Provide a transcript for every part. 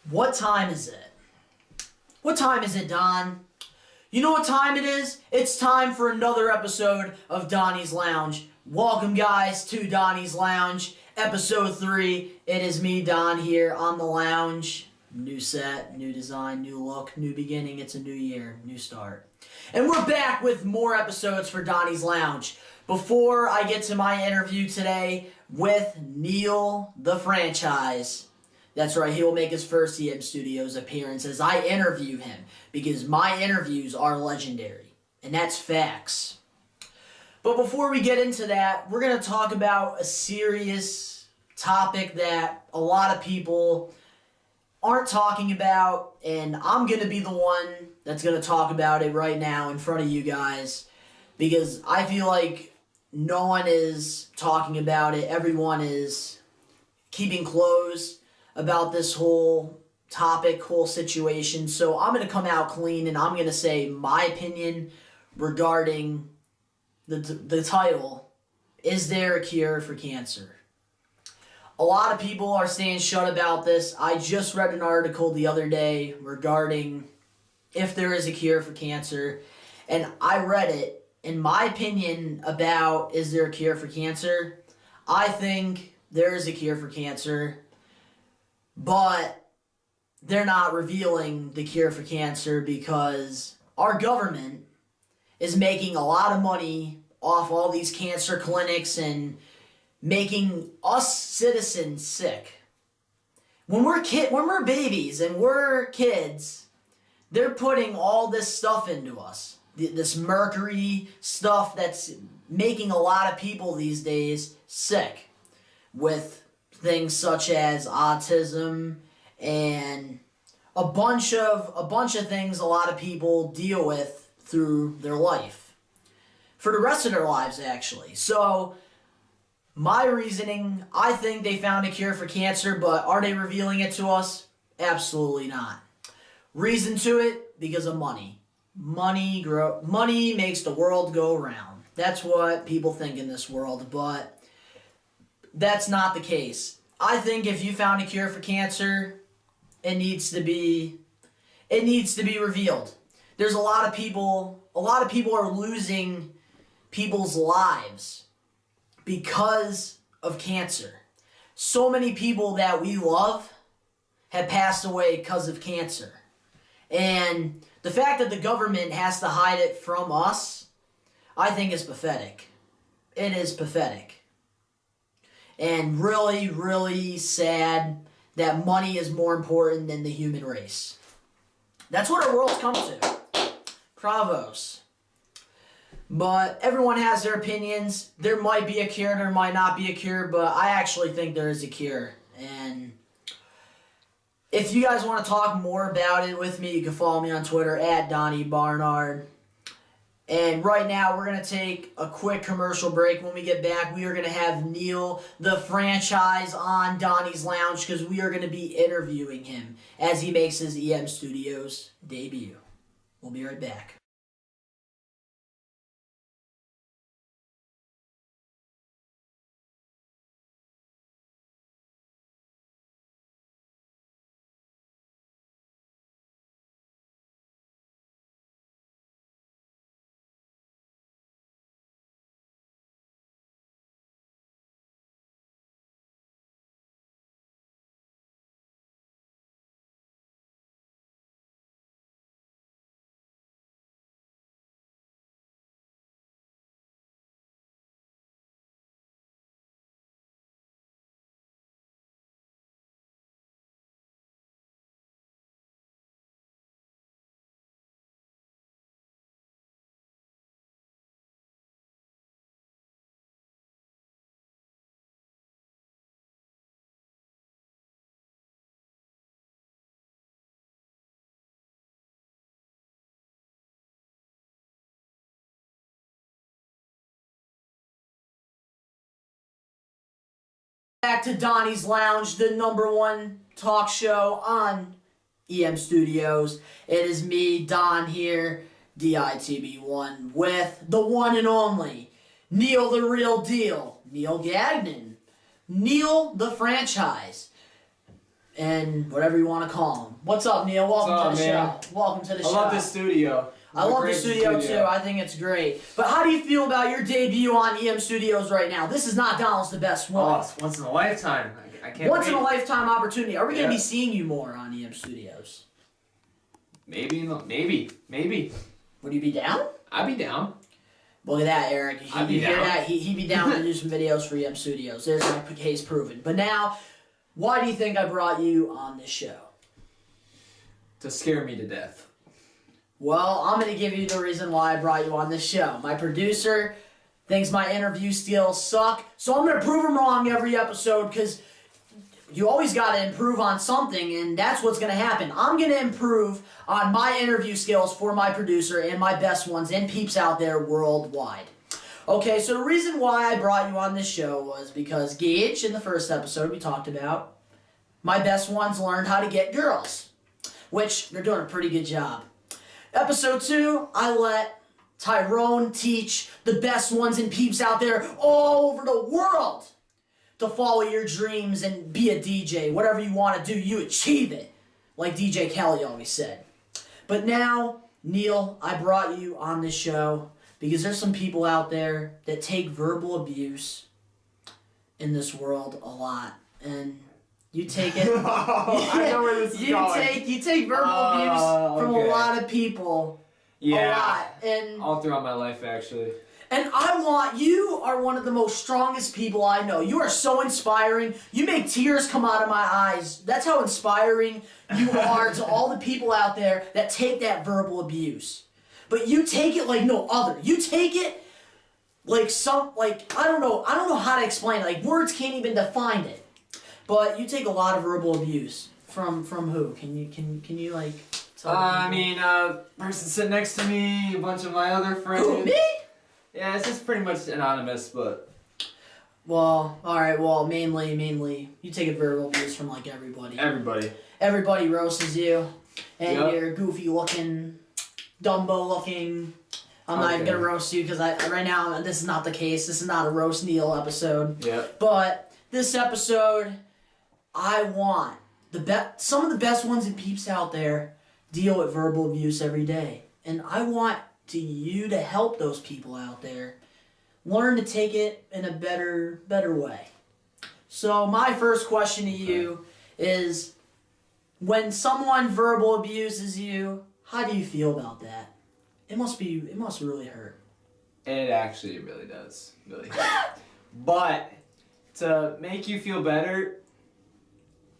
What time is it? What time is it, Don? You know what time it is? It's time for another episode of Donnie's Lounge. Welcome, guys, to Donnie's Lounge, episode 3. It is me, Don, here on the lounge. New set, new design, new look, new beginning. It's a new year, new start. And we're back with more episodes for Donnie's Lounge. Before I get to my interview today with Neil the Franchise, that's right, he will make his first EM Studios appearance as I interview him, because my interviews are legendary, and that's facts. But before we get into that, we're going to talk about a serious topic that a lot of people aren't talking about, and I'm going to be the one that's going to talk about it right now in front of you guys, because I feel like no one is talking about it. Everyone is keeping close about this whole topic, whole situation. So I'm going to come out clean and I'm going to say my opinion regarding the title, Is There a Cure for Cancer? A lot of people are staying shut about this. I just read an article the other day regarding if there is a cure for cancer, and I read it. In my opinion about is there a cure for cancer, I think there is a cure for cancer, but they're not revealing the cure for cancer because our government is making a lot of money off all these cancer clinics and making us citizens sick. When we're babies and we're kids, they're putting all this stuff into us. This mercury stuff that's making a lot of people these days sick with things such as autism and a bunch of things a lot of people deal with through their life. For the rest of their lives, actually. So, my reasoning, I think they found a cure for cancer, but are they revealing it to us? Absolutely not. Reason to it? Because of money. Money makes the world go round. That's what people think in this world, but that's not the case. I think if you found a cure for cancer, it needs to be revealed. There's a lot of people are losing people's lives because of cancer. So many people that we love have passed away because of cancer. And the fact that the government has to hide it from us, I think is pathetic. It is pathetic. And really, really sad that money is more important than the human race. That's what our world's come to. Bravos. But everyone has their opinions. There might be a cure, there might not be a cure, but I actually think there is a cure. And if you guys want to talk more about it with me, you can follow me on Twitter at Donnie Barnard. And right now, we're going to take a quick commercial break. When we get back, we are going to have Neil the Franchise on Donnie's Lounge because we are going to be interviewing him as he makes his EM Studios debut. We'll be right back. Back to Donnie's Lounge, the #1 talk show on EM Studios. It is me, Don here, DITB1, with the one and only Neil the Real Deal, Neil Gagnon, Neil the Franchise. and whatever you want to call him. What's up, Neil? Welcome to the show. Welcome to the show. I love this studio. I love the studio too. I think it's great. But how do you feel about your debut on EM Studios right now? This is not Donald's the best one. Oh, it's once in a lifetime. I can't Once wait. in a lifetime opportunity. Are we going to be seeing you more on EM Studios? Maybe. Would you be down? I'd be down. Look at that, Eric. I'd be You hear down. that? He'd be down to do some videos for EM Studios. There's my case proven. But now, why do you think I brought you on this show? To scare me to death. Well, I'm going to give you the reason why I brought you on this show. My producer thinks my interview skills suck, so I'm going to prove him wrong every episode because you always got to improve on something, and that's what's going to happen. I'm going to improve on my interview skills for my producer and my best ones and peeps out there worldwide. Okay, so the reason why I brought you on this show was because Gage, in the first episode we talked about, my best ones learned how to get girls, which they're doing a pretty good job. Episode 2, I let Tyrone teach the best ones and peeps out there all over the world to follow your dreams and be a DJ. Whatever you want to do, you achieve it, like DJ Kelly always said. But now, Neil, I brought you on this show because there's some people out there that take verbal abuse in this world a lot, and you take it. I know where this is going. You take verbal abuse from a lot of people. Yeah. A lot. And all throughout my life, actually. And you are one of the most strongest people I know. You are so inspiring. You make tears come out of my eyes. That's how inspiring you are to all the people out there that take that verbal abuse. But you take it like no other. You take it like I don't know how to explain it. Like words can't even define it. But you take a lot of verbal abuse from who? Can you like tell person sitting next to me, a bunch of my other friends. Who, me? Yeah, it's just pretty much anonymous, but... Well, alright, mainly, you take verbal abuse from, like, everybody. Everybody roasts you, and you're goofy-looking, Dumbo-looking. I'm not even gonna roast you, because right now, this is not the case. This is not a Roast Neil episode. Yep. But this episode, I want some of the best ones and peeps out there deal with verbal abuse every day. And I want you to help those people out there learn to take it in a better way. So my first question to you is, when someone verbal abuses you, how do you feel about that? It must really hurt. It actually really does. Really. But to make you feel better,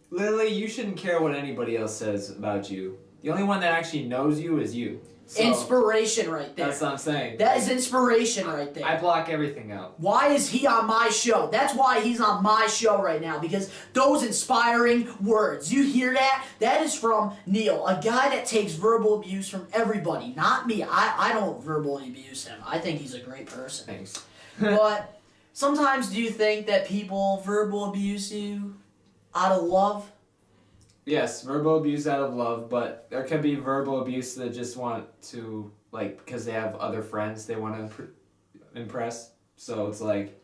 literally, you shouldn't care what anybody else says about you. The only one that actually knows you is you. So, inspiration right there. That's what I'm saying. That is inspiration right there. I block everything out. Why is he on my show? That's why he's on my show right now, because those inspiring words. You hear that? That is from Neil, a guy that takes verbal abuse from everybody, not me. I don't verbally abuse him. I think he's a great person. Thanks. But sometimes do you think that people verbal abuse you out of love? Yes, verbal abuse out of love, but there could be verbal abuse that just want to, like, because they have other friends they want to impress. So it's like,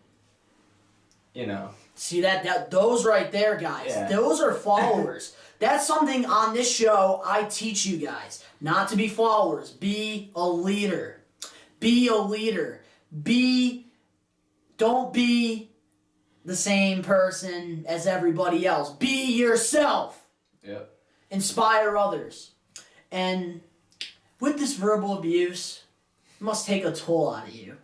you know. See that those right there, guys. Yeah. Those are followers. That's something on this show I teach you guys. Not to be followers. Be a leader. Be a leader. Don't be the same person as everybody else. Be yourself. Yep. Inspire others. And with this verbal abuse, it must take a toll out of you.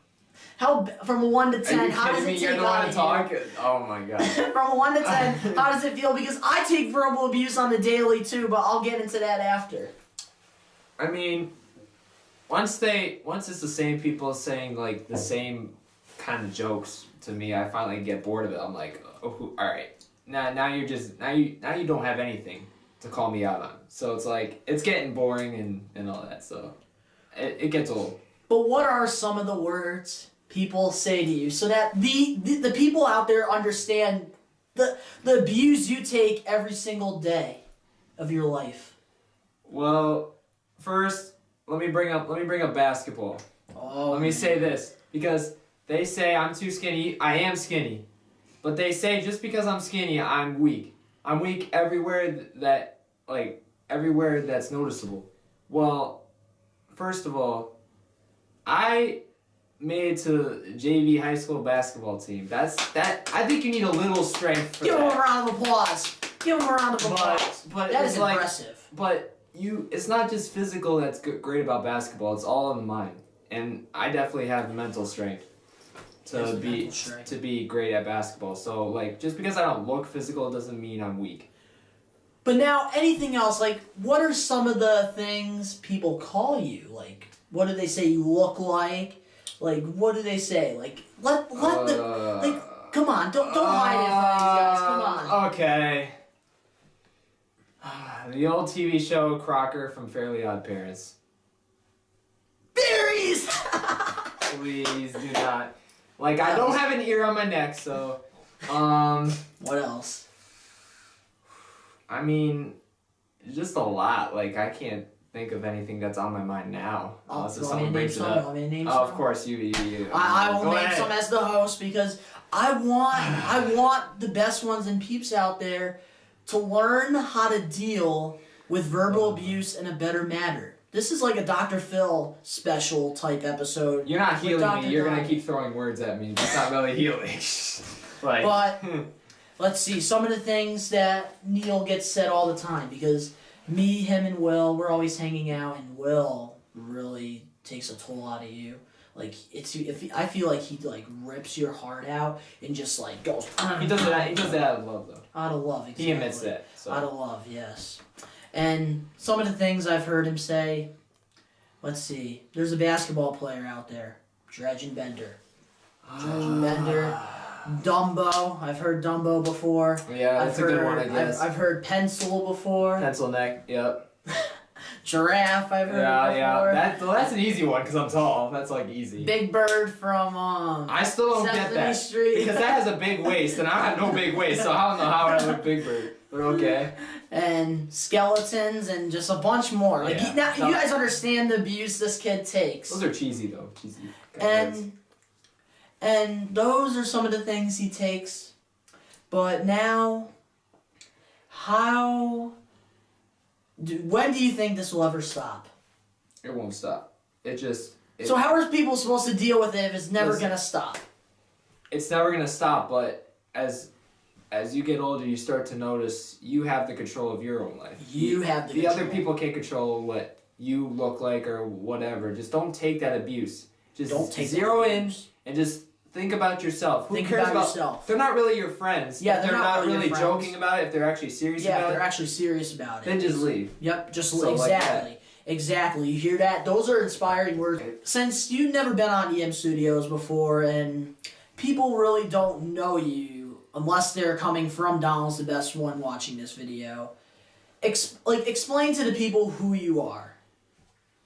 How, from a 1 to 10, how does it take out of you? Oh my god. From a 1 to 10, how does it feel? Because I take verbal abuse on the daily too, but I'll get into that after. I mean, once it's the same people saying like the same kind of jokes to me, I finally get bored of it. I'm like, oh, all right. Now you don't have anything to call me out on. So it's like, it's getting boring and all that. So it gets old. But what are some of the words people say to you so that the people out there understand the abuse you take every single day of your life? Well, first, let me bring up basketball. Oh. Let me say this, because they say I'm too skinny. I am skinny. But they say just because I'm skinny, I'm weak. I'm weak everywhere everywhere that's noticeable. Well, first of all, I made it to JV high school basketball team. I think you need a little strength for Give that. him a round of applause. Give him a round of applause. But That it's is like, impressive. But it's not just physical that's great about basketball. It's all in the mind, and I definitely have the mental strength to be great at basketball. So like, just because I don't look physical doesn't mean I'm weak. But now, anything else? Like, what are some of the things people call you? Like, what do they say you look like? Like, what do they say? Like, let the like. Come on, don't hide it from these guys. Come on. Okay. The old TV show Crocker from Fairly Odd Parents. Theories. Please do not. Like, I don't have an ear on my neck, so. What else? I mean, just a lot. Like, I can't think of anything that's on my mind now. Unless if someone brings it up. Of course, you. I will Go name ahead. some as the host because I want the best ones and peeps out there to learn how to deal with verbal abuse in a better manner. This is like a Dr. Phil special type episode. You're not healing Dr. me. You're Donnie. gonna keep throwing words at me. That's not really healing. Like, But let's see some of the things that Neil gets said all the time because me, him, and Will, we're always hanging out, and Will really takes a toll out of you. Like I feel like he like rips your heart out and just like goes. He does that. He does that out of love, though. Out of love, exactly. He admits that. So. Out of love, yes. And some of the things I've heard him say. Let's see. There's a basketball player out there, Dredgen Bender. Dredgen Bender. Dumbo. I've heard Dumbo before. Yeah, that's a good one, I guess. I've heard Pencil before. Pencil neck. Yep. Giraffe. I've heard Yeah. before. That's an easy one because I'm tall. That's like easy. Big Bird from I still don't get Sesame that Street. because that has a big waist and I have no big waist, so I don't know how I look Big Bird. But okay. And skeletons and just a bunch more. Like Yeah. you guys understand the abuse this kid takes. Those are cheesy though. Cheesy. Kind of words. And those are some of the things he takes. But now, when do you think this will ever stop? It won't stop. So how are people supposed to deal with it if it's never going to stop? It's never gonna stop, but as you get older, you start to notice you have the control of your own life. You have the control. control. Other people can't control what you look like or whatever. Just don't take that abuse. Just Don't take zero that in abuse. and just think about yourself. Who Think cares about yourself. They're not really your friends. Yeah, If they're not really really your friends. joking about it. If they're actually serious Yeah, about if they're it, actually serious about it. then just leave. Yep, just So like exactly. Exactly. You hear that? Those are inspiring words. Since you've never been on EM Studios before and people really don't know you unless they're coming from Donald's the Best One watching this video, explain to the people who you are.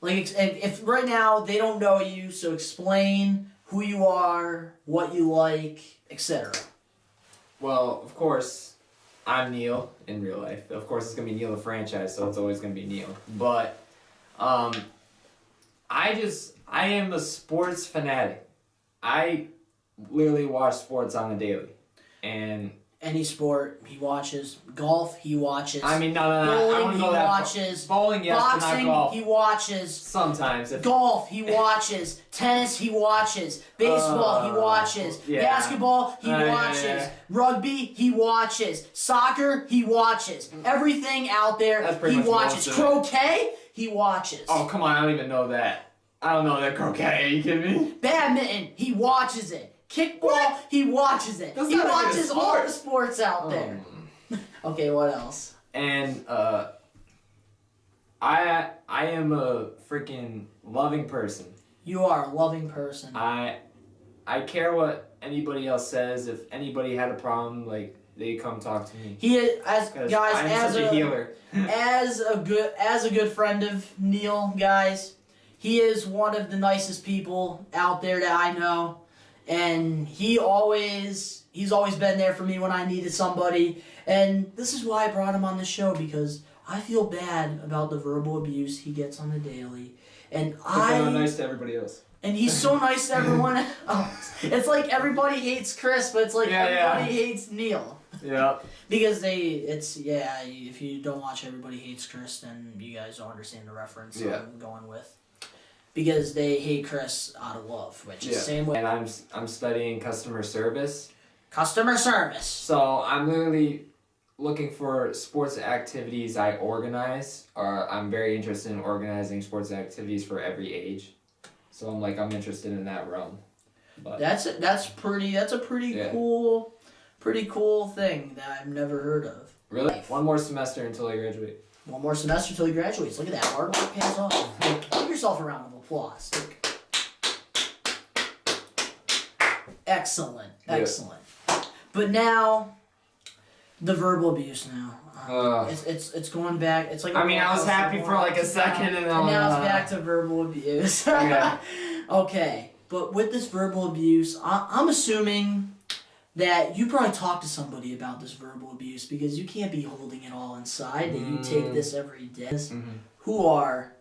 Like, if right now they don't know you, so explain who you are, what you like, etc. Well, of course, I'm Neil in real life. Of course, it's gonna be Neil the franchise, so it's always gonna be Neil. But, I am a sports fanatic. I literally watch sports on a daily, and Any sport he watches, golf he watches. I mean, no. I Bowling wouldn't he go that far. watches. Bowling, yes, but not Boxing golf. he watches. Sometimes. Golf he watches. Tennis he watches. Baseball he watches. yeah. Basketball he Yeah, watches. yeah. Rugby he watches. Soccer he watches. Everything out there That's pretty he much watches. most of it. Croquet he watches. Oh, come on, I don't even know that. I don't know that croquet, are you kidding me? Badminton he watches it. Kickball he watches it. That's He not even a watches all sport. the sports out there. Okay, what else? And I am a freaking loving person. You are a loving person. I care what anybody else says. If anybody had a problem, like they come talk to me. He is, as 'Cause guys, I'm as such a healer. as a good friend of Neil, guys, he is one of the nicest people out there that I know, and he's always been there for me when I needed somebody, and this is why I brought him on the show because I feel bad about the verbal abuse he gets on the daily, and I'm nice to everybody else. And he's so nice to everyone else. It's like everybody hates Chris, but it's like everybody hates Neil. Yeah. Because if you don't watch Everybody Hates Chris, then you guys don't understand the reference I'm going with. Because they hate Chris out of love, which is the same way. And I'm studying customer service. Customer service. So I'm literally looking for sports activities I organize. Or I'm very interested in organizing sports activities for every age. So I'm interested in that realm. But that's a pretty cool thing that I've never heard of. Really? One more semester until I graduate. One more semester until he graduates. Look at that. Hard work pays off. Give yourself a round of applause. Excellent. Excellent. But now, the verbal abuse now. It's going back. It's like I was happy for like a second and now it's back to verbal abuse. Okay. Okay. But with this verbal abuse, I'm assuming that you probably talk to somebody about this verbal abuse because you can't be holding it all inside, that you take this every day. Mm-hmm. Who are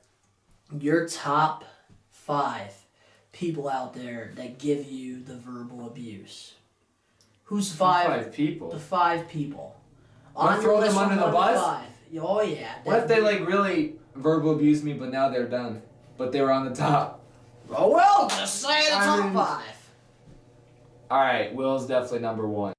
your top 5 people out there that give you the verbal abuse? Who's 5 people? The 5 people. Wanna throw them under the bus? 5. Oh yeah. What if they really verbal abuse me, but now they're done, but they were on the top? Oh well, just say the top 5. All right, Will's definitely number 1.